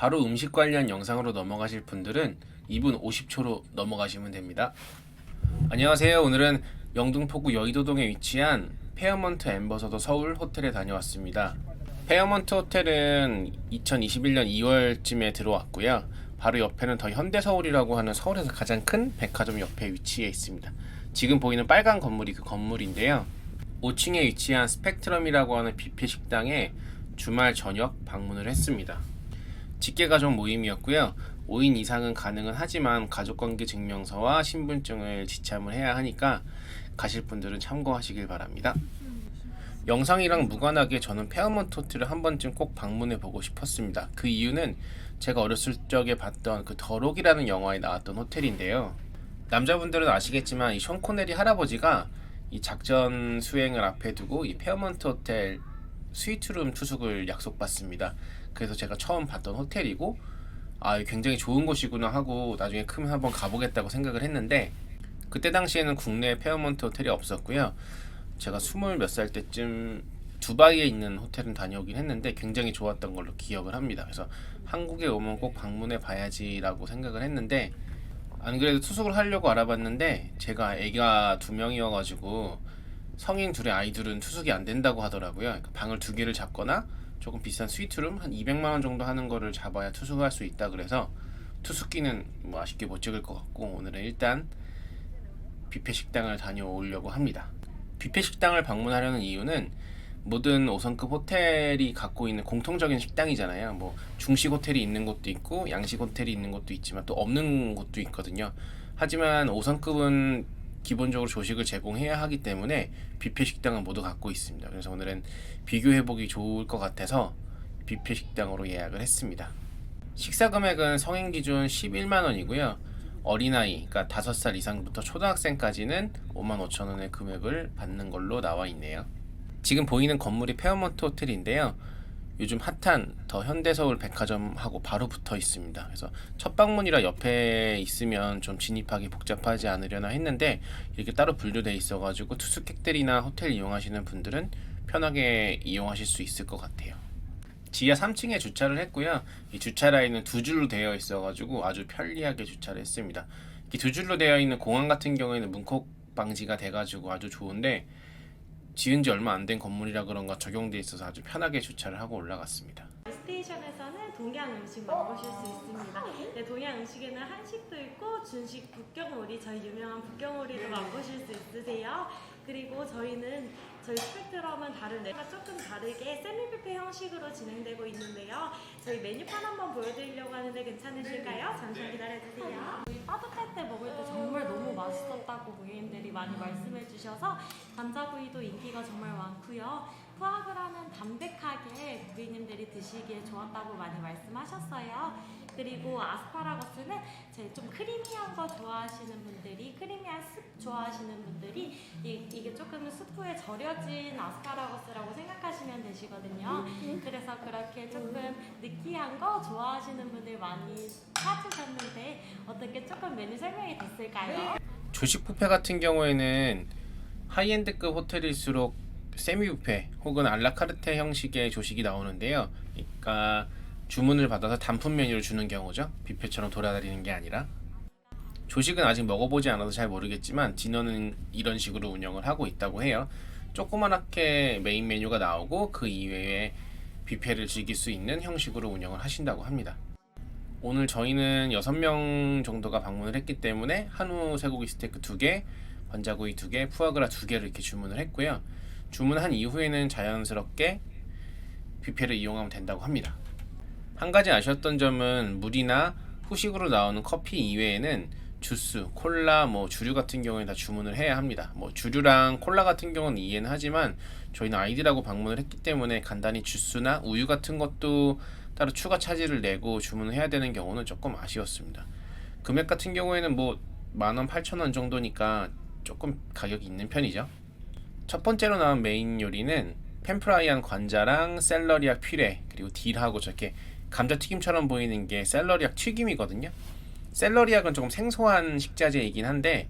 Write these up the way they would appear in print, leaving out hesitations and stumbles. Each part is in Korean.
바로 음식 관련 영상으로 넘어가실 분들은 2분 50초로 넘어가시면 됩니다. 안녕하세요. 오늘은 영등포구 여의도동에 위치한 페어먼트 엠버서더 서울 호텔에 다녀왔습니다. 페어먼트 호텔은 2021년 2월쯤에 들어왔고요. 바로 옆에는 더 현대서울이라고 하는 서울에서 가장 큰 백화점 옆에 위치해 있습니다. 지금 보이는 빨간 건물이 그 건물인데요. 5층에 위치한 스펙트럼이라고 하는 뷔페 식당에 주말 저녁 방문을 했습니다. 직계가족 모임이었고요. 5인 이상은 가능은 하지만 가족관계 증명서와 신분증을 지참을 해야 하니까 가실 분들은 참고하시길 바랍니다. 영상이랑 무관하게 저는 페어먼트 호텔을 한 번쯤 꼭 방문해 보고 싶었습니다. 그 이유는 제가 어렸을 적에 봤던 그 더록이라는 영화에 나왔던 호텔인데요. 남자분들은 아시겠지만 이 션 코네리 할아버지가 이 작전 수행을 앞에 두고 이 페어먼트 호텔 스위트룸 투숙을 약속받습니다. 그래서 제가 처음 봤던 호텔이고 굉장히 좋은 곳이구나 하고 나중에 크면 한번 가보겠다고 생각을 했는데, 그때 당시에는 국내에 페어먼트 호텔이 없었고요. 제가 20 몇 살 때쯤 두바이에 있는 호텔은 다녀오긴 했는데 굉장히 좋았던 걸로 기억을 합니다. 그래서 한국에 오면 꼭 방문해 봐야지라고 생각을 했는데, 안 그래도 투숙을 하려고 알아봤는데 제가 애가 2명이어가지고 성인 둘의 아이들은 투숙이 안 된다고 하더라고요. 그러니까 방을 2개를 잡거나 조금 비싼 스위트룸 한 200만원 정도 하는 거를 잡아야 투숙할 수 있다 그래서 투숙기는 뭐 아쉽게 못 찍을 것 같고, 오늘은 일단 뷔페 식당을 다녀오려고 합니다. 뷔페 식당을 방문하려는 이유는 모든 5성급 호텔이 갖고 있는 공통적인 식당이잖아요. 뭐 중식 호텔이 있는 곳도 있고 양식 호텔이 있는 곳도 있지만 또 없는 곳도 있거든요. 하지만 5성급은 기본적으로 조식을 제공해야 하기 때문에 뷔페 식당은 모두 갖고 있습니다. 그래서 오늘은 비교해보기 좋을 것 같아서 뷔페 식당으로 예약을 했습니다. 식사 금액은 성인 기준 11만원이고요. 어린아이, 그러니까 5살 이상부터 초등학생까지는 55,000원의 금액을 받는 걸로 나와 있네요. 지금 보이는 건물이 페어먼트 호텔인데요. 요즘 핫한 더 현대서울 백화점하고 바로 붙어 있습니다. 그래서 첫 방문이라 옆에 있으면 좀 진입하기 복잡하지 않으려나 했는데 이렇게 따로 분류되어 있어가지고 투숙객들이나 호텔 이용하시는 분들은 편하게 이용하실 수 있을 것 같아요. 지하 3층에 주차를 했고요. 이 주차 라인은 2줄로 되어 있어가지고 아주 편리하게 주차를 했습니다. 이 2줄로 되어 있는 공항 같은 경우에는 문콕 방지가 돼가지고 아주 좋은데, 지은 지 얼마 안 된 건물이라 그런가 적용돼 있어서 아주 편하게 주차를 하고 올라갔습니다. 스테이션에서는 동양 음식 맛보실 수 있습니다. 네, 동양 음식에는 한식도 있고 준식 북경오리, 저희 유명한 북경오리도 맛보실 수 있으세요. 그리고 저희 스펙트럼은 다른 데가 조금 다르게 세미뷔페 형식으로 진행되고 있는데요. 저희 메뉴판 한번 보여드리려고 하는데 괜찮으실까요? 잠시 기다려주세요. 저희 따뜻할 때 먹을 때 정말 너무 맛있었다고 고객님들이 많이 말씀해 주셔서 관자구이도 인기가 정말 많고요. 푸아그라는 담백하게 고객님들이 드시기에 좋았다고 많이 말씀하셨어요. 그리고 아스파라거스는 좀 크리미한 거 좋아하시는 분들이, 크리미한 습 좋아하시는 분들이 이게 조금 수프에 절여진 아스파라거스라고 생각하시면 되시거든요. 그래서 그렇게 조금 느끼한 거 좋아하시는 분들 많이 찾으셨는데 어떻게 조금 메뉴 설명이 됐을까요? 조식 뷔페 같은 경우에는 하이엔드급 호텔일수록 세미 뷔페 혹은 알라카르테 형식의 조식이 나오는데요. 그러니까 주문을 받아서 단품 메뉴를 주는 경우죠. 뷔페처럼 돌아다니는 게 아니라. 조식은 아직 먹어보지 않아서 잘 모르겠지만 디너는 이런 식으로 운영을 하고 있다고 해요. 조그맣게 메인 메뉴가 나오고 그 이외에 뷔페를 즐길 수 있는 형식으로 운영을 하신다고 합니다. 오늘 저희는 6명 정도가 방문을 했기 때문에 한우 쇠고기 스테이크 2개, 관자구이 2개, 푸아그라 2개를 이렇게 주문을 했고요. 주문한 이후에는 자연스럽게 뷔페를 이용하면 된다고 합니다. 한 가지 아쉬웠던 점은 물이나 후식으로 나오는 커피 이외에는 주스, 콜라, 주류 같은 경우에 다 주문을 해야 합니다. 주류랑 콜라 같은 경우는 이해는 하지만 저희는 아이들하고 방문을 했기 때문에 간단히 주스나 우유 같은 것도 따로 추가 차지를 내고 주문을 해야 되는 경우는 조금 아쉬웠습니다. 금액 같은 경우에는 10,000원, 8,000원 정도니까 조금 가격이 있는 편이죠. 첫 번째로 나온 메인 요리는 펜프라이한 관자랑 샐러리악 퓨레, 그리고 딜하고 저렇게 감자튀김처럼 보이는 게 샐러리악 튀김이거든요. 샐러리악은 조금 생소한 식자재이긴 한데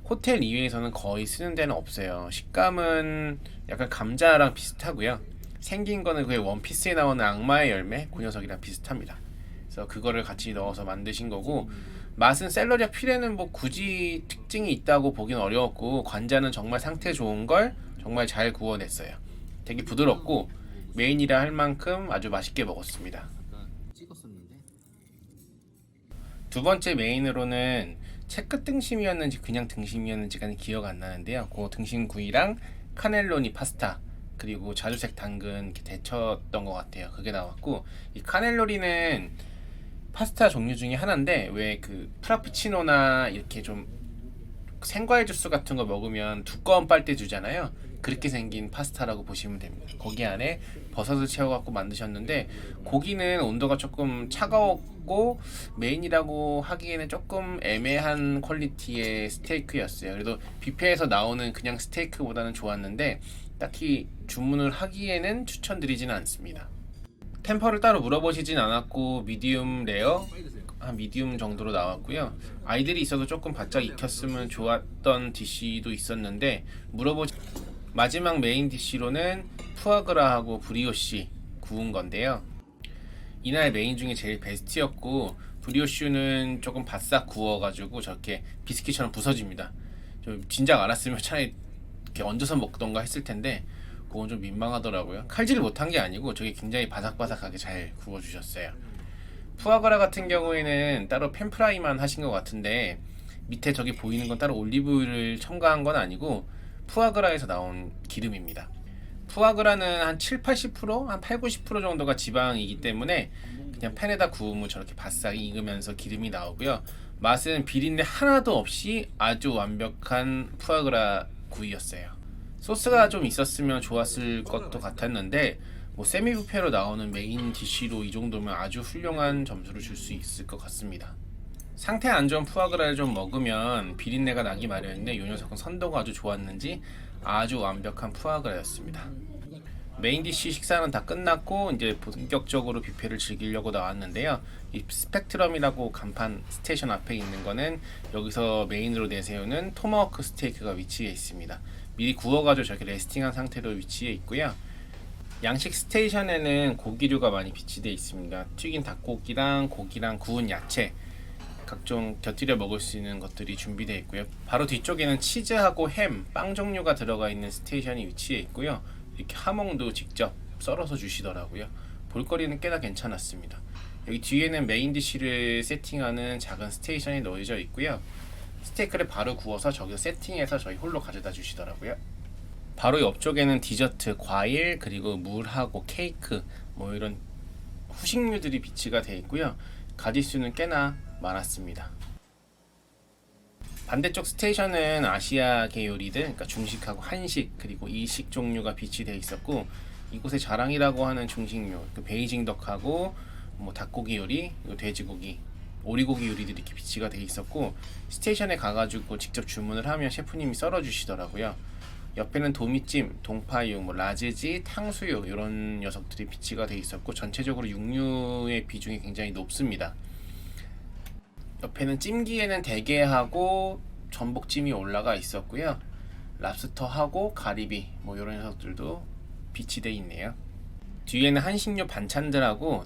호텔 이외에서는 거의 쓰는 데는 없어요. 식감은 약간 감자랑 비슷하고요. 생긴 거는 그의 원피스에 나오는 악마의 열매, 그 녀석이랑 비슷합니다. 그래서 그거를 같이 넣어서 만드신 거고, 맛은 샐러리와 퓨레는 뭐 굳이 특징이 있다고 보긴 어려웠고, 관자는 정말 상태 좋은 걸 정말 잘 구워냈어요. 되게 부드럽고 메인이라 할 만큼 아주 맛있게 먹었습니다. 두 번째 메인으로는 채끝 등심이었는지 그냥 등심이었는지가 기억 안 나는데요. 그 등심구이랑 카넬로니 파스타 그리고 자주색 당근 이렇게 데쳤던 것 같아요. 그게 나왔고, 이 카넬로니는 파스타 종류 중에 하나인데, 왜 그 프라푸치노나 이렇게 좀 생과일 주스 같은 거 먹으면 두꺼운 빨대 주잖아요. 그렇게 생긴 파스타라고 보시면 됩니다. 거기 안에 버섯을 채워갖고 만드셨는데, 고기는 온도가 조금 차가웠고 메인이라고 하기에는 조금 애매한 퀄리티의 스테이크였어요. 그래도 뷔페에서 나오는 그냥 스테이크보다는 좋았는데 딱히 주문을 하기에는 추천드리지는 않습니다. 템퍼를 따로 물어보시진 않았고, 미디움 레어 한 미디움 정도로 나왔고요. 아이들이 있어서 조금 바짝 익혔으면 좋았던 디쉬도 있었는데 물어보지. 마지막 메인 디쉬로는 푸아그라하고 브리오쉬 구운 건데요. 이날 메인 중에 제일 베스트였고, 브리오쉬는 조금 바싹 구워가지고 저렇게 비스킷처럼 부서집니다. 좀 진작 알았으면 차라리 이렇게 얹어서 먹던가 했을 텐데 그건 좀 민망하더라고요. 칼질을 못한 게 아니고 저게 굉장히 바삭바삭하게 잘 구워주셨어요. 푸아그라 같은 경우에는 따로 팬프라이만 하신 것 같은데, 밑에 저기 보이는 건 따로 올리브유를 첨가한 건 아니고 푸아그라에서 나온 기름입니다. 푸아그라는 한 7, 80%? 한 8, 90% 정도가 지방이기 때문에 그냥 팬에다 구우면 저렇게 바싹 익으면서 기름이 나오고요. 맛은 비린내 하나도 없이 아주 완벽한 푸아그라 구이였어요. 소스가 좀 있었으면 좋았을 것도 같았는데, 뭐 세미 뷔페로 나오는 메인 디쉬로 이 정도면 아주 훌륭한 점수를 줄 수 있을 것 같습니다. 상태 안 좋은 푸아그라를 좀 먹으면 비린내가 나기 마련인데, 이 녀석은 선도가 아주 좋았는지 아주 완벽한 푸아그라였습니다. 메인 디쉬 식사는 다 끝났고 이제 본격적으로 뷔페를 즐기려고 나왔는데요. 이 스펙트럼이라고 간판 스테이션 앞에 있는 거는 여기서 메인으로 내세우는 토마호크 스테이크가 위치해 있습니다. 미리 구워가지고 저렇게 레스팅한 상태로 위치해 있고요. 양식 스테이션에는 고기류가 많이 비치되어 있습니다. 튀긴 닭고기랑 고기랑 구운 야채, 각종 곁들여 먹을 수 있는 것들이 준비되어 있고요. 바로 뒤쪽에는 치즈하고 햄, 빵 종류가 들어가 있는 스테이션이 위치해 있고요. 이렇게 하몽도 직접 썰어서 주시더라고요. 볼거리는 꽤나 괜찮았습니다. 여기 뒤에는 메인 디쉬를 세팅하는 작은 스테이션이 놓여져 있고요. 스테이크를 바로 구워서 저기서 세팅해서 저희 홀로 가져다 주시더라고요. 바로 옆쪽에는 디저트, 과일, 그리고 물하고 케이크, 뭐 이런 후식류들이 비치가 되어 있고요. 가짓수는 꽤나 많았습니다. 반대쪽 스테이션은 아시아계 요리들, 그러니까 중식하고 한식, 그리고 일식 종류가 비치되어 있었고, 이곳의 자랑이라고 하는 중식류, 그 베이징 덕하고 뭐 닭고기 요리, 돼지고기, 오리고기 요리들이 이렇게 비치가 되어 있었고, 스테이션에 가가지고 직접 주문을 하면 셰프님이 썰어주시더라고요. 옆에는 도미찜, 동파육, 뭐 라즈지, 탕수육 이런 녀석들이 비치가 되어 있었고, 전체적으로 육류의 비중이 굉장히 높습니다. 옆에는 찜기에는 대게하고 전복찜이 올라가 있었고요. 랍스터하고 가리비 뭐 이런 녀석들도 비치되어 있네요. 뒤에는 한식류 반찬들하고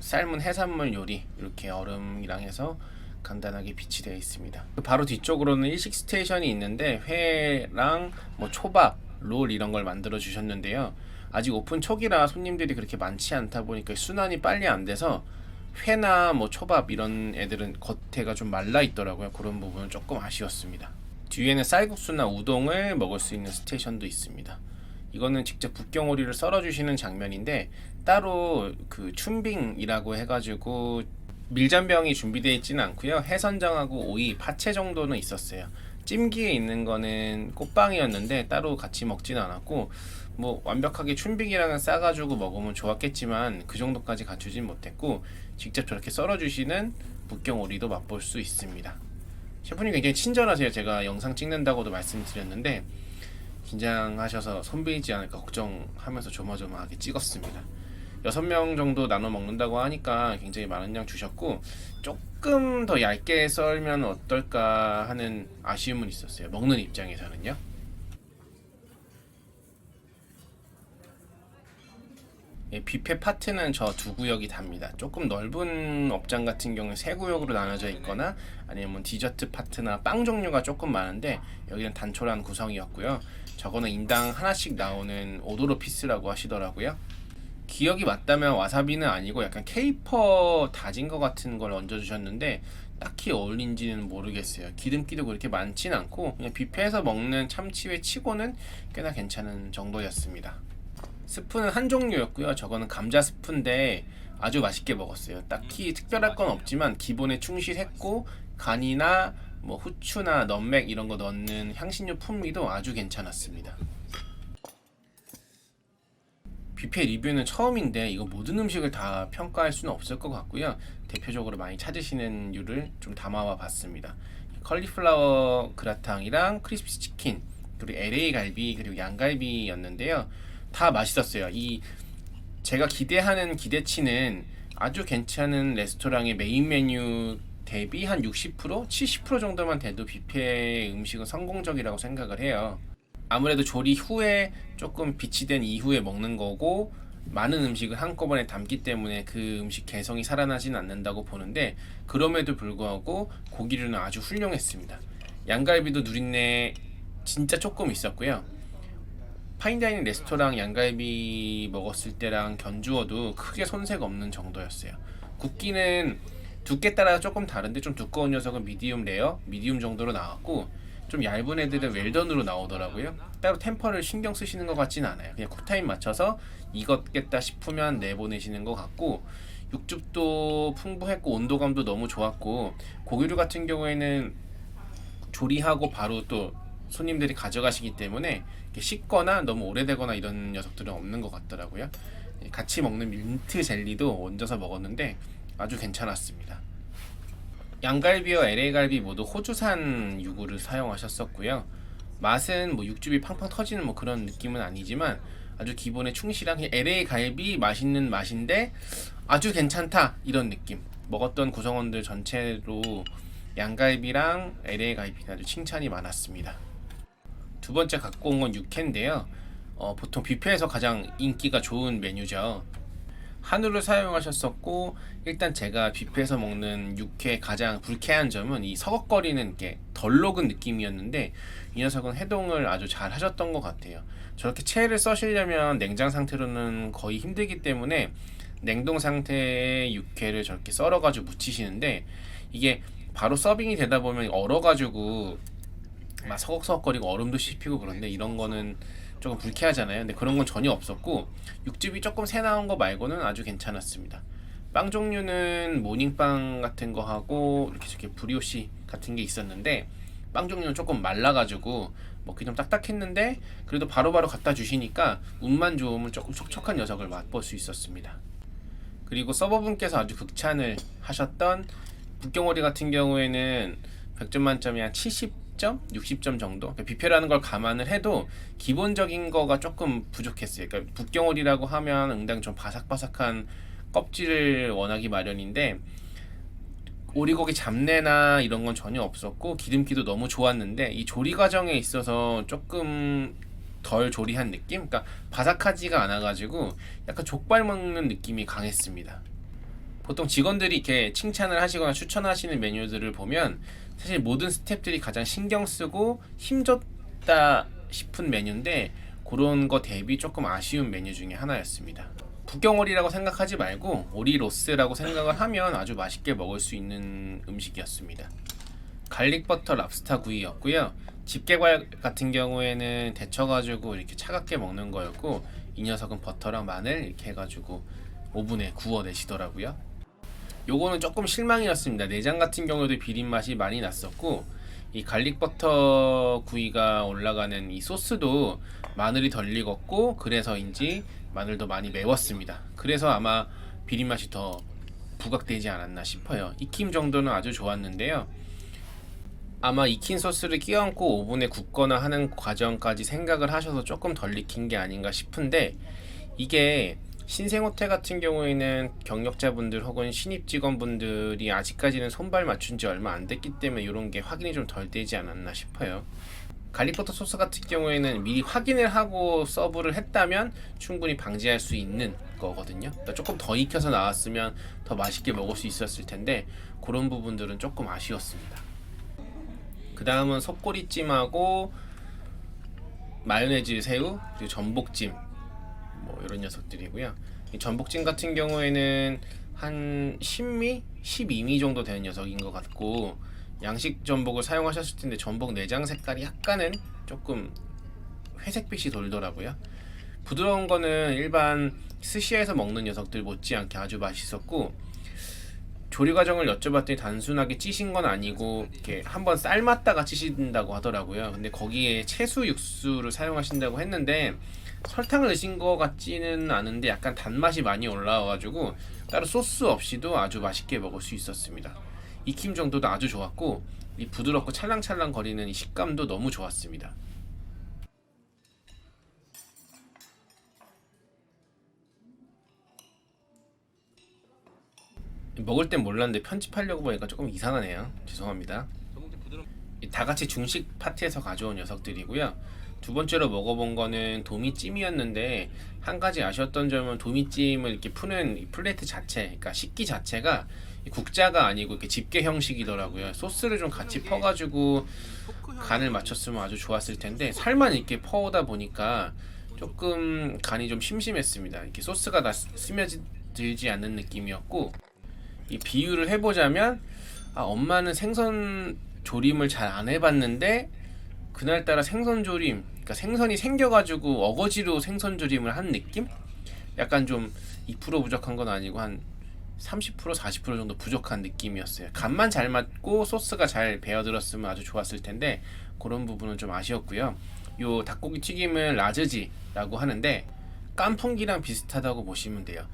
삶은 해산물 요리 이렇게 얼음이랑 해서 간단하게 비치되어 있습니다. 바로 뒤쪽으로는 일식 스테이션이 있는데 회랑 뭐 초밥, 롤 이런 걸 만들어 주셨는데요. 아직 오픈 초기라 손님들이 그렇게 많지 않다 보니까 순환이 빨리 안 돼서 회나 뭐 초밥 이런 애들은 겉에가 좀 말라 있더라고요. 그런 부분은 조금 아쉬웠습니다. 뒤에는 쌀국수나 우동을 먹을 수 있는 스테이션도 있습니다. 이거는 직접 북경오리를 썰어주시는 장면인데, 따로 그 춘빙이라고 해가지고 밀전병이 준비되어 있지는 않고요. 해선정하고 오이, 파채 정도는 있었어요. 찜기에 있는 거는 꽃빵이었는데 따로 같이 먹지는 않았고, 뭐 완벽하게 춘빙이랑은 싸가지고 먹으면 좋았겠지만 그 정도까지 갖추진 못했고, 직접 저렇게 썰어주시는 북경오리도 맛볼 수 있습니다. 셰프님 굉장히 친절하세요. 제가 영상 찍는다고도 말씀드렸는데 긴장하셔서 손베이지 않을까 걱정하면서 조마조마하게 찍었습니다. 6명 정도 나눠 먹는다고 하니까 굉장히 많은 양 주셨고, 조금 더 얇게 썰면 어떨까 하는 아쉬움은 있었어요. 먹는 입장에서는요. 뷔페 파트는 저 두 구역이 답니다. 조금 넓은 업장 같은 경우는 세 구역으로 나눠져 있거나 아니면 디저트 파트나 빵 종류가 조금 많은데 여기는 단촐한 구성이었고요. 저거는 인당 하나씩 나오는 오도로 피스라고 하시더라고요. 기억이 맞다면 와사비는 아니고 약간 케이퍼 다진 거 같은 걸 얹어주셨는데 딱히 어울린지는 모르겠어요. 기름기도 그렇게 많진 않고 그냥 뷔페에서 먹는 참치회 치고는 꽤나 괜찮은 정도였습니다. 스프는 한 종류였고요. 저거는 감자 스프인데 아주 맛있게 먹었어요. 딱히 특별할 건 없지만 기본에 충실했고 간이나 뭐 후추나 너맥 이런 거 넣는 향신료 풍미도 아주 괜찮았습니다. 뷔페 리뷰는 처음인데 이거 모든 음식을 다 평가할 수는 없을 것 같고요. 대표적으로 많이 찾으시는 류를 좀 담아와 봤습니다. 컬리플라워 그라탕이랑 크리스피 치킨, 그리고 LA 갈비, 그리고 양갈비였는데요. 다 맛있었어요. 제가 기대하는 기대치는 아주 괜찮은 레스토랑의 메인 메뉴 대비 한 60%, 70% 정도만 돼도 뷔페 음식은 성공적이라고 생각을 해요. 아무래도 조리 후에 조금 비치된 이후에 먹는 거고 많은 음식을 한꺼번에 담기 때문에 그 음식 개성이 살아나진 않는다고 보는데 그럼에도 불구하고 고기류는 아주 훌륭했습니다. 양갈비도 누린내 진짜 조금 있었고요. 파인다이닝 레스토랑 양갈비 먹었을 때랑 견주어도 크게 손색 없는 정도였어요. 굽기는 두께 따라 조금 다른데 좀 두꺼운 녀석은 미디움 레어, 미디움 정도로 나왔고 좀 얇은 애들은 웰던으로 나오더라고요. 따로 템퍼를 신경 쓰시는 것 같진 않아요. 그냥 쿨타임 맞춰서 익었겠다 싶으면 내보내시는 것 같고 육즙도 풍부했고 온도감도 너무 좋았고 고기류 같은 경우에는 조리하고 바로 또 손님들이 가져가시기 때문에 식거나 너무 오래되거나 이런 녀석들은 없는 것 같더라고요. 같이 먹는 민트 젤리도 얹어서 먹었는데 아주 괜찮았습니다. 양갈비와 LA 갈비 모두 호주산 유구를 사용하셨었고요. 맛은 뭐 육즙이 팡팡 터지는 뭐 그런 느낌은 아니지만 아주 기본에 충실한 그냥 LA 갈비 맛있는 맛인데 아주 괜찮다 이런 느낌. 먹었던 구성원들 전체로 양갈비랑 LA 갈비는 아주 칭찬이 많았습니다. 두 번째 갖고 온 건 육회인데요. 보통 뷔페에서 가장 인기가 좋은 메뉴죠. 한우를 사용하셨었고 일단 제가 뷔페에서 먹는 육회 가장 불쾌한 점은 이 서걱거리는 게 덜 녹은 느낌이었는데 이 녀석은 해동을 아주 잘 하셨던 것 같아요. 저렇게 체를 써시려면 냉장 상태로는 거의 힘들기 때문에 냉동 상태의 육회를 저렇게 썰어가지고 무치시는데 이게 바로 서빙이 되다 보면 얼어가지고 막 서걱서걱거리고 얼음도 씹히고 그런데 이런 거는 조금 불쾌하잖아요. 근데 그런 건 전혀 없었고 육즙이 조금 새 나온 거 말고는 아주 괜찮았습니다. 빵 종류는 모닝빵 같은 거 하고 이렇게 브리오시 같은 게 있었는데 빵 종류는 조금 말라가지고 먹기 좀 딱딱했는데 그래도 바로바로 갖다 주시니까 운만 좋으면 조금 촉촉한 녀석을 맛볼 수 있었습니다. 그리고 서버분께서 아주 극찬을 하셨던 북경오리 같은 경우에는 100점 만점에 한 70점? 60점 정도? 뷔페라는 걸 감안을 해도 기본적인 거가 조금 부족했어요. 그러니까 북경오리라고 하면 응당 좀 바삭바삭한 껍질을 원하기 마련인데 오리고기 잡내나 이런 건 전혀 없었고 기름기도 너무 좋았는데 이 조리 과정에 있어서 조금 덜 조리한 느낌? 그러니까 바삭하지가 않아가지고 약간 족발 먹는 느낌이 강했습니다. 보통 직원들이 이렇게 칭찬을 하시거나 추천하시는 메뉴들을 보면 사실 모든 스태프들이 가장 신경 쓰고 힘줬다 싶은 메뉴인데 그런 거 대비 조금 아쉬운 메뉴 중에 하나였습니다. 북경오리라고 생각하지 말고 오리 로스라고 생각을 하면 아주 맛있게 먹을 수 있는 음식이었습니다. 갈릭버터 랍스타 구이였고요. 집게발 같은 경우에는 데쳐가지고 이렇게 차갑게 먹는 거였고 이 녀석은 버터랑 마늘 이렇게 해가지고 오븐에 구워내시더라고요. 요거는 조금 실망이었습니다. 내장 같은 경우도 비린 맛이 많이 났었고 이 갈릭버터 구이가 올라가는 이 소스도 마늘이 덜 익었고 그래서인지 마늘도 많이 매웠습니다. 그래서 아마 비린 맛이 더 부각되지 않았나 싶어요. 익힘 정도는 아주 좋았는데요. 아마 익힌 소스를 끼얹고 오븐에 굽거나 하는 과정까지 생각을 하셔서 조금 덜 익힌 게 아닌가 싶은데 이게 신생호텔 같은 경우에는 경력자분들 혹은 신입 직원분들이 아직까지는 손발 맞춘 지 얼마 안 됐기 때문에 이런 게 확인이 좀 덜 되지 않았나 싶어요. 갈릭버터 소스 같은 경우에는 미리 확인을 하고 서브를 했다면 충분히 방지할 수 있는 거거든요. 그러니까 조금 더 익혀서 나왔으면 더 맛있게 먹을 수 있었을 텐데 그런 부분들은 조금 아쉬웠습니다. 그 다음은 속꼬리찜하고 마요네즈 새우 그리고 전복찜 뭐 이런 녀석들이고요. 이 전복찜 같은 경우에는 한 10미, 12미 정도 되는 녀석인 것 같고 양식 전복을 사용하셨을 텐데 전복 내장 색깔이 약간은 조금 회색빛이 돌더라고요. 부드러운 거는 일반 스시에서 먹는 녀석들 못지않게 아주 맛있었고 조리 과정을 여쭤봤더니 단순하게 찌신 건 아니고 이렇게 한번 삶았다가 찌신다고 하더라고요. 근데 거기에 채수 육수를 사용하신다고 했는데 설탕을 넣으신 것 같지는 않은데 약간 단맛이 많이 올라와가지고 따로 소스 없이도 아주 맛있게 먹을 수 있었습니다. 익힘 정도도 아주 좋았고 이 부드럽고 찰랑찰랑 거리는 이 식감도 너무 좋았습니다. 먹을 땐 몰랐는데 편집하려고 보니까 조금 이상하네요. 죄송합니다. 다 같이 중식 파티에서 가져온 녀석들이고요. 두 번째로 먹어본 거는 도미찜이었는데 한 가지 아쉬웠던 점은 도미찜을 이렇게 푸는 이 플레이트 자체, 그러니까 식기 자체가 국자가 아니고 이렇게 집게 형식이더라고요. 소스를 좀 같이 퍼가지고 간을 맞췄으면 아주 좋았을 텐데 살만 이렇게 퍼오다 보니까 조금 간이 좀 심심했습니다. 이렇게 소스가 다 스며들지 않는 느낌이었고 이 비유를 해보자면 엄마는 생선 조림을 잘 안 해봤는데 그날따라 생선 조림, 그러니까 생선이 생겨가지고 어거지로 생선 조림을 한 느낌? 약간 좀 2% 부족한 건 아니고 한 30% 40% 정도 부족한 느낌이었어요. 간만 잘 맞고 소스가 잘 배어들었으면 아주 좋았을 텐데 그런 부분은 좀 아쉬웠고요. 요 닭고기 튀김은 라즈지라고 하는데 깐풍기랑 비슷하다고 보시면 돼요.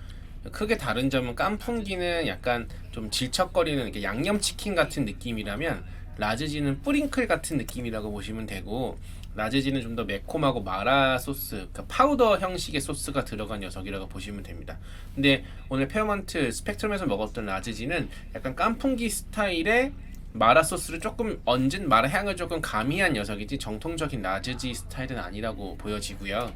크게 다른 점은 깐풍기는 약간 좀 질척거리는 이렇게 양념치킨 같은 느낌이라면 라즈지는 뿌링클 같은 느낌이라고 보시면 되고 라즈지는 좀 더 매콤하고 마라 소스, 그러니까 파우더 형식의 소스가 들어간 녀석이라고 보시면 됩니다. 근데 오늘 페어먼트 스펙트럼에서 먹었던 라즈지는 약간 깐풍기 스타일의 마라 소스를 조금 얹은 마라 향을 조금 가미한 녀석이지 정통적인 라즈지 스타일은 아니라고 보여지고요.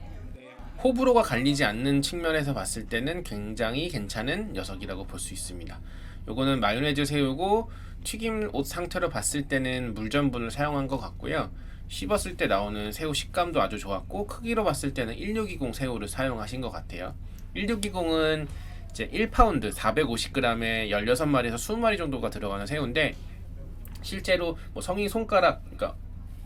호불호가 갈리지 않는 측면에서 봤을 때는 굉장히 괜찮은 녀석이라고 볼 수 있습니다. 요거는 마요네즈 새우고 튀김 옷 상태로 봤을 때는 물전분을 사용한 것 같고요. 씹었을 때 나오는 새우 식감도 아주 좋았고 크기로 봤을 때는 1620 새우를 사용하신 것 같아요. 1620은 이제 1파운드 450g에 16마리에서 20마리 정도가 들어가는 새우인데 실제로 뭐 성인 손가락, 그러니까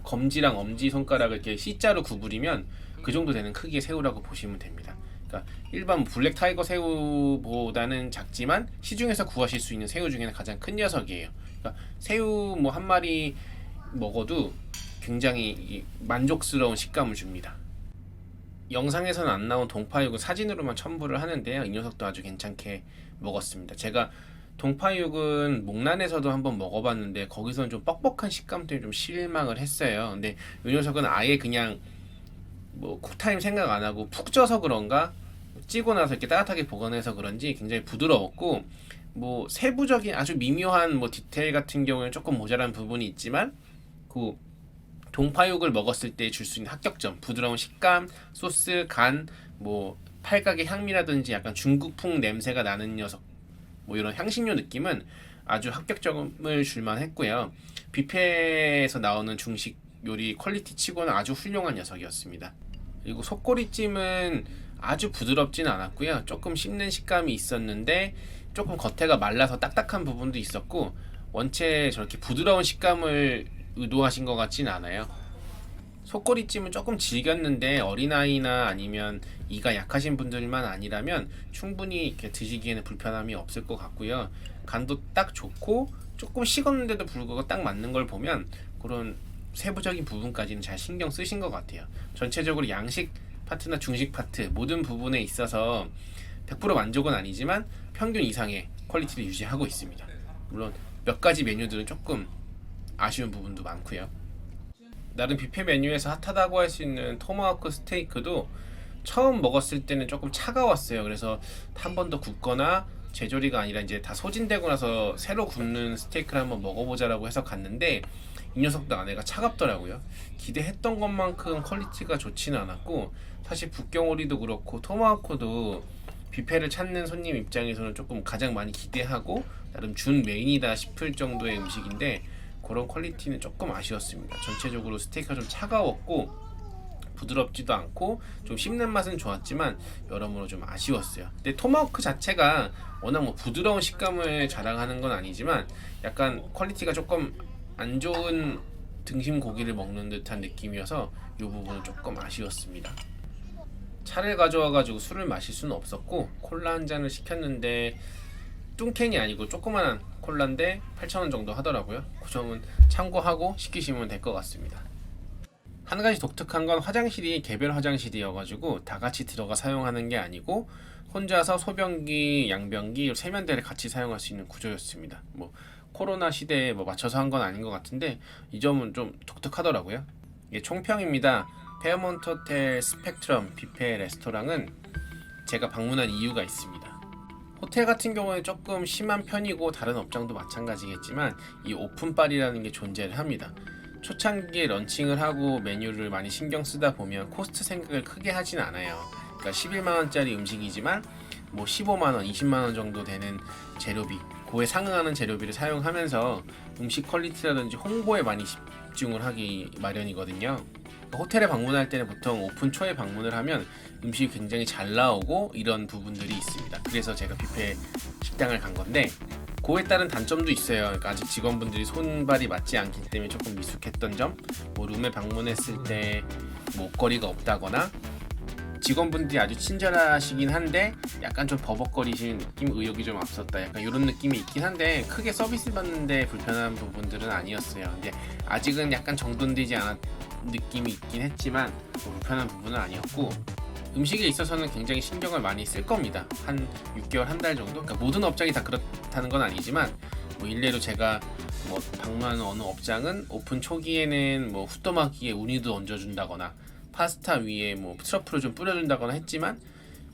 검지랑 엄지 손가락을 이렇게 C자로 구부리면 그 정도 되는 크기의 새우라고 보시면 됩니다. 그러니까 일반 블랙 타이거 새우보다는 작지만 시중에서 구하실 수 있는 새우 중에는 가장 큰 녀석이에요. 그러니까 새우 뭐 한 마리 먹어도 굉장히 만족스러운 식감을 줍니다. 영상에서는 안 나온 동파육은 사진으로만 첨부를 하는데요. 이 녀석도 아주 괜찮게 먹었습니다. 제가 동파육은 목란에서도 한번 먹어봤는데 거기서는 좀 뻑뻑한 식감 때문에 좀 실망을 했어요. 근데 이 녀석은 아예 그냥 뭐 쿡타임 생각 안 하고 푹 쪄서 그런가 찌고 나서 이렇게 따뜻하게 보관해서 그런지 굉장히 부드러웠고 뭐 세부적인 아주 미묘한 뭐 디테일 같은 경우에는 조금 모자란 부분이 있지만 그 동파육을 먹었을 때 줄 수 있는 합격점, 부드러운 식감, 소스, 간, 뭐 팔각의 향미라든지 약간 중국풍 냄새가 나는 녀석, 뭐 이런 향신료 느낌은 아주 합격점을 줄만 했고요. 뷔페에서 나오는 중식 요리 퀄리티 치고는 아주 훌륭한 녀석이었습니다. 그리고 속꼬리찜은 아주 부드럽진 않았고요. 조금 씹는 식감이 있었는데 조금 겉에가 말라서 딱딱한 부분도 있었고 원체 저렇게 부드러운 식감을 의도하신 것 같진 않아요. 속꼬리찜은 조금 질겼는데 어린아이나 아니면 이가 약하신 분들만 아니라면 충분히 이렇게 드시기에는 불편함이 없을 것 같고요. 간도 딱 좋고 조금 식었는데도 불구하고 딱 맞는 걸 보면 그런 세부적인 부분까지는 잘 신경 쓰신 것 같아요. 전체적으로 양식 파트나 중식 파트 모든 부분에 있어서 100% 만족은 아니지만 평균 이상의 퀄리티를 유지하고 있습니다. 물론 몇 가지 메뉴들은 조금 아쉬운 부분도 많고요. 나름 뷔페 메뉴에서 핫하다고 할 수 있는 토마호크 스테이크도 처음 먹었을 때는 조금 차가웠어요. 그래서 한 번 더 굽거나 제조리가 아니라 이제 다 소진되고 나서 새로 굽는 스테이크를 한번 먹어보자라고 해서 갔는데 이 녀석도 안에가 차갑더라고요. 기대했던 것만큼 퀄리티가 좋지는 않았고, 사실 북경오리도 그렇고 토마호크도 뷔페를 찾는 손님 입장에서는 조금 가장 많이 기대하고 나름 준 메인이다 싶을 정도의 음식인데 그런 퀄리티는 조금 아쉬웠습니다. 전체적으로 스테이크가 좀 차가웠고 부드럽지도 않고 좀 씹는 맛은 좋았지만 여러모로 좀 아쉬웠어요. 근데 토마호크 자체가 워낙 뭐 부드러운 식감을 자랑하는 건 아니지만 약간 퀄리티가 조금 안 좋은 등심 고기를 먹는 듯한 느낌이어서 이 부분은 조금 아쉬웠습니다. 차를 가져와가지고 술을 마실 수는 없었고 콜라 한 잔을 시켰는데 뚱캔이 아니고 조그만한 콜라인데 8,000원 정도 하더라고요. 그 점은 참고하고 시키시면 될 것 같습니다. 한 가지 독특한 건 화장실이 개별 화장실이어가지고 다 같이 들어가 사용하는 게 아니고 혼자서 소변기, 양변기, 세면대를 같이 사용할 수 있는 구조였습니다. 뭐 코로나 시대에 뭐 맞춰서 한 건 아닌 것 같은데 이 점은 좀 독특하더라고요. 이게 총평입니다. 페어몬트 호텔 스펙트럼 뷔페 레스토랑은 제가 방문한 이유가 있습니다. 호텔 같은 경우는 조금 심한 편이고 다른 업장도 마찬가지겠지만 이 오픈빨이라는 게 존재를 합니다. 초창기에 런칭을 하고 메뉴를 많이 신경 쓰다 보면 코스트 생각을 크게 하진 않아요. 그러니까 11만원짜리 음식이지만 뭐 15만원, 20만원 정도 되는 재료비, 그에 상응하는 재료비를 사용하면서 음식 퀄리티라든지 홍보에 많이 집중을 하기 마련이거든요. 호텔에 방문할 때는 보통 오픈 초에 방문을 하면 음식이 굉장히 잘 나오고 이런 부분들이 있습니다. 그래서 제가 뷔페 식당을 간 건데 그에 따른 단점도 있어요. 그러니까 아직 직원분들이 손발이 맞지 않기 때문에 조금 미숙했던 점, 뭐 룸에 방문했을 때 뭐 옷걸이가 없다거나 직원분들이 아주 친절하시긴 한데 약간 좀 버벅거리시는 느낌, 의욕이 좀 앞섰다, 약간 이런 느낌이 있긴 한데 크게 서비스 받는데 불편한 부분들은 아니었어요. 근데 아직은 약간 정돈되지 않은 느낌이 있긴 했지만 뭐 불편한 부분은 아니었고, 음식에 있어서는 굉장히 신경을 많이 쓸 겁니다. 한 6개월, 한 달 정도? 그러니까 모든 업장이 다 그렇다는 건 아니지만 뭐 일례로 제가 뭐 방문하는 어느 업장은 오픈 초기에는 뭐 후토마키에 우니도 얹어준다거나 파스타 위에 뭐 트러플을 좀 뿌려준다거나 했지만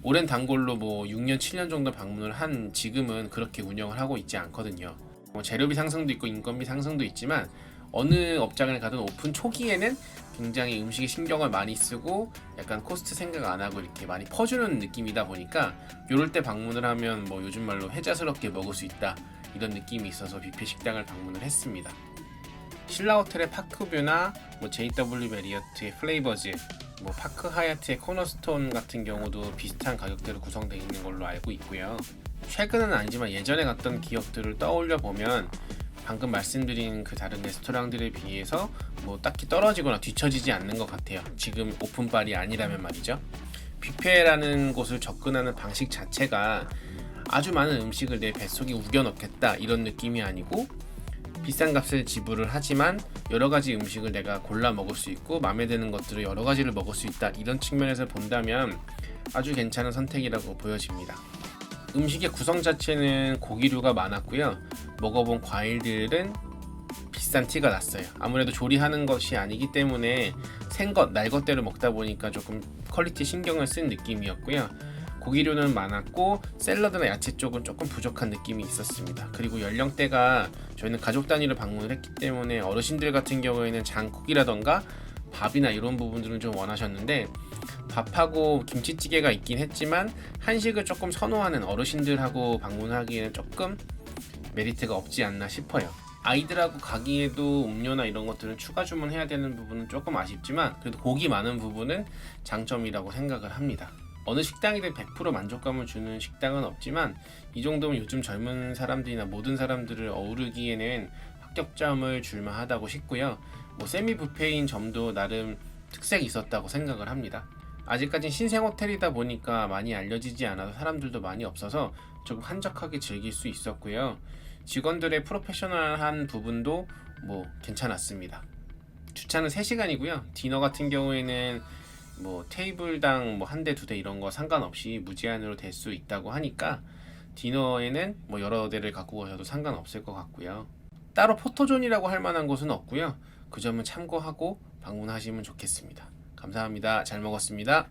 오랜 단골로 뭐 6년, 7년 정도 방문을 한 지금은 그렇게 운영을 하고 있지 않거든요. 뭐 재료비 상승도 있고 인건비 상승도 있지만 어느 업장을 가든 오픈 초기에는 굉장히 음식에 신경을 많이 쓰고 약간 코스트 생각 안 하고 이렇게 많이 퍼주는 느낌이다 보니까 요럴 때 방문을 하면 뭐 요즘 말로 혜자스럽게 먹을 수 있다, 이런 느낌이 있어서 뷔페 식당을 방문을 했습니다. 신라호텔의 파크뷰나 뭐 JW 메리어트의 플레이버즈, 뭐 파크 하얏트의 코너스톤 같은 경우도 비슷한 가격대로 구성되어 있는 걸로 알고 있고요. 최근은 아니지만 예전에 갔던 기억들을 떠올려 보면 방금 말씀드린 그 다른 레스토랑들에 비해서 뭐 딱히 떨어지거나 뒤처지지 않는 것 같아요. 지금 오픈빨이 아니라면 말이죠. 뷔페라는 곳을 접근하는 방식 자체가 아주 많은 음식을 내 뱃속에 우겨 넣겠다 이런 느낌이 아니고, 비싼 값을 지불을 하지만 여러 가지 음식을 내가 골라 먹을 수 있고 마음에 드는 것들을 여러 가지를 먹을 수 있다, 이런 측면에서 본다면 아주 괜찮은 선택이라고 보여집니다. 음식의 구성 자체는 고기류가 많았고요. 먹어본 과일들은 비싼 티가 났어요. 아무래도 조리하는 것이 아니기 때문에 생것, 날 것대로 먹다 보니까 조금 퀄리티 신경을 쓴 느낌이었고요. 고기류는 많았고 샐러드나 야채 쪽은 조금 부족한 느낌이 있었습니다. 그리고 연령대가 저희는 가족 단위로 방문을 했기 때문에 어르신들 같은 경우에는 장국이라던가 밥이나 이런 부분들은 좀 원하셨는데 밥하고 김치찌개가 있긴 했지만 한식을 조금 선호하는 어르신들하고 방문하기에는 조금 메리트가 없지 않나 싶어요. 아이들하고 가기에도 음료나 이런 것들은 추가 주문해야 되는 부분은 조금 아쉽지만 그래도 고기 많은 부분은 장점이라고 생각을 합니다. 어느 식당이든 100% 만족감을 주는 식당은 없지만 이 정도면 요즘 젊은 사람들이나 모든 사람들을 어우르기에는 합격점을 줄만하다고 싶고요. 뭐 세미 뷔페인 점도 나름 특색이 있었다고 생각을 합니다. 아직까진 신생 호텔이다 보니까 많이 알려지지 않아서 사람들도 많이 없어서 조금 한적하게 즐길 수 있었고요. 직원들의 프로페셔널한 부분도 뭐 괜찮았습니다. 주차는 3시간이고요. 디너 같은 경우에는 뭐 테이블당 뭐 한 대, 두 대 이런 거 상관없이 무제한으로 될 수 있다고 하니까 디너에는 뭐 여러 대를 갖고 가셔도 상관없을 것 같고요. 따로 포토존이라고 할 만한 곳은 없고요. 그 점은 참고하고 방문하시면 좋겠습니다. 감사합니다. 잘 먹었습니다.